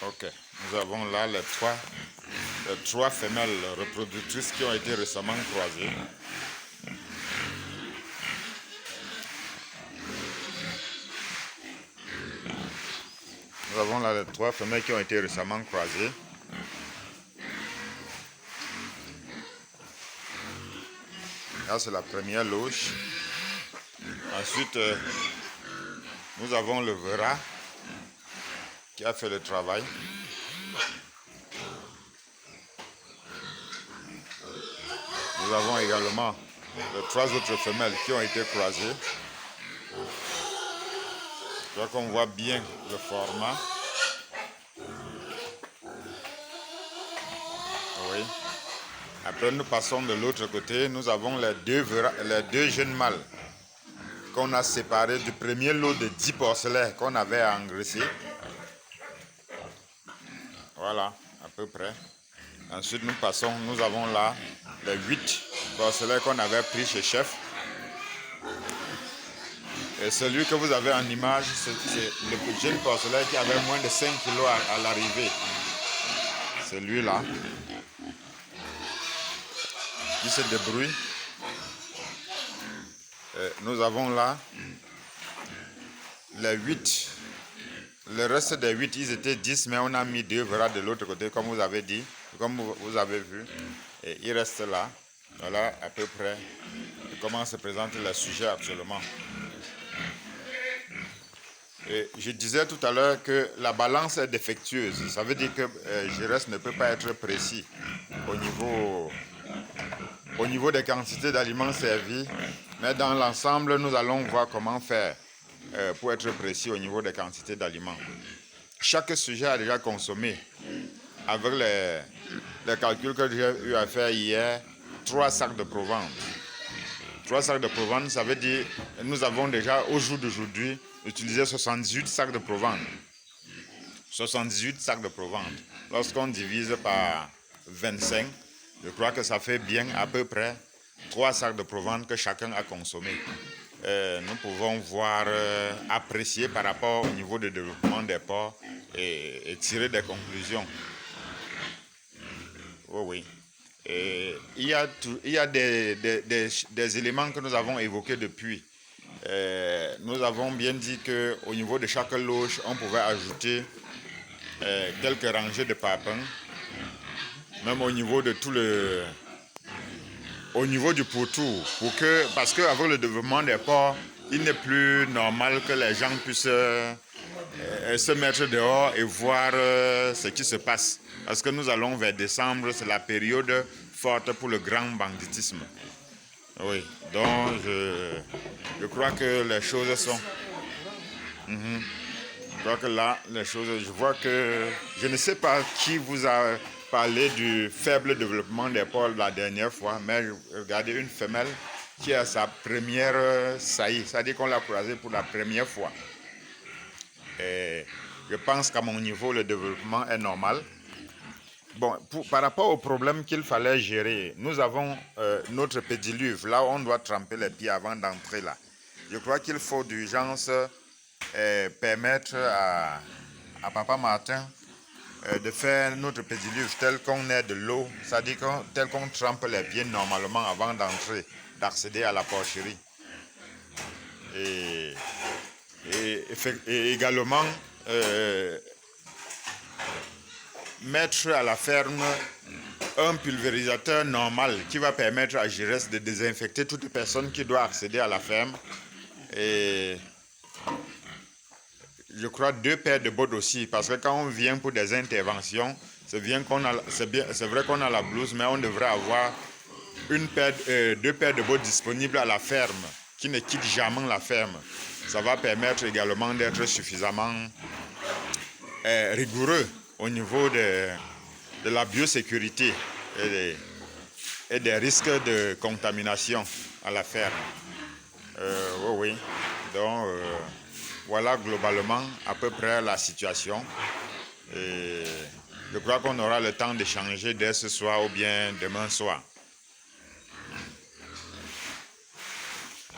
Ok, nous avons là les trois femelles reproductrices qui ont été récemment croisées. Nous avons là les trois femelles qui ont été récemment croisées. Là, c'est la première loge. Ensuite, nous avons le verra qui a fait le travail. Nous avons également les trois autres femelles qui ont été croisées. Je crois qu'on voit bien le format. Oui. Après, nous passons de l'autre côté. Nous avons les deux jeunes mâles qu'on a séparés du premier lot de 10 porcelets qu'on avait engraissés. Voilà, à peu près. Ensuite, nous avons là les 8 porcelets qu'on avait pris chez Chef. Et celui que vous avez en image, c'est le jeune porcelet qui avait moins de 5 kg à l'arrivée. Celui-là, qui se débrouille. Et nous avons là les 8. Le reste des 8, ils étaient 10, mais on a mis 2 verras de l'autre côté, comme vous avez dit, comme vous avez vu. Et il reste là. Voilà à peu près comment se présente le sujet actuellement. Et je disais tout à l'heure que la balance est défectueuse. Ça veut dire que Giresse ne peut pas être précis au niveau des quantités d'aliments servis. Mais dans l'ensemble, nous allons voir comment faire pour être précis au niveau des quantités d'aliments. Chaque sujet a déjà consommé, avec les calculs que j'ai eu à faire hier, 3 sacs de provence. 3 sacs de provence, ça veut dire que nous avons déjà, au jour d'aujourd'hui, utilisé 78 sacs de provence. 78 sacs de provence. Lorsqu'on divise par 25, je crois que ça fait bien à peu près 3 sacs de provence que chacun a consommé. Nous pouvons voir, apprécier par rapport au niveau de développement des porcs et tirer des conclusions. Oh oui. Et il y a des éléments que nous avons évoqués depuis. Nous avons bien dit qu'au niveau de chaque loge, on pouvait ajouter quelques rangées de papins, même au niveau de au niveau du pourtour, parce qu'avec le développement des porcs, il n'est plus normal que les gens puissent se mettre dehors et voir ce qui se passe. Parce que nous allons vers décembre, c'est la période forte pour le grand banditisme. Oui, donc je crois que les choses sont... Je crois que là, les choses... Je vois que... Je ne sais pas qui vous a parlé du faible développement des porcs la dernière fois, mais regardez une femelle qui a sa première saillie. C'est-à-dire qu'on l'a croisée pour la première fois. Et je pense qu'à mon niveau, le développement est normal. Bon, par rapport au problème qu'il fallait gérer, nous avons notre pédiluve, là où on doit tremper les pieds avant d'entrer là. Je crois qu'il faut d'urgence permettre à Papa Martin de faire notre pédiluve tel qu'on ait de l'eau, c'est-à-dire tel qu'on trempe les pieds normalement avant d'entrer, d'accéder à la porcherie. Et également mettre à la ferme un pulvérisateur normal qui va permettre à Giresse de désinfecter toute personne qui doit accéder à la ferme. Et je crois 2 paires de bottes aussi, parce que quand on vient pour des interventions, c'est vrai qu'on a la blouse, mais on devrait avoir 2 paires de bottes disponibles à la ferme, qui ne quittent jamais la ferme. Ça va permettre également d'être suffisamment rigoureux au niveau de la biosécurité et des risques de contamination à la ferme. Oui. Donc, voilà globalement à peu près la situation. Et je crois qu'on aura le temps d'échanger dès ce soir ou bien demain soir.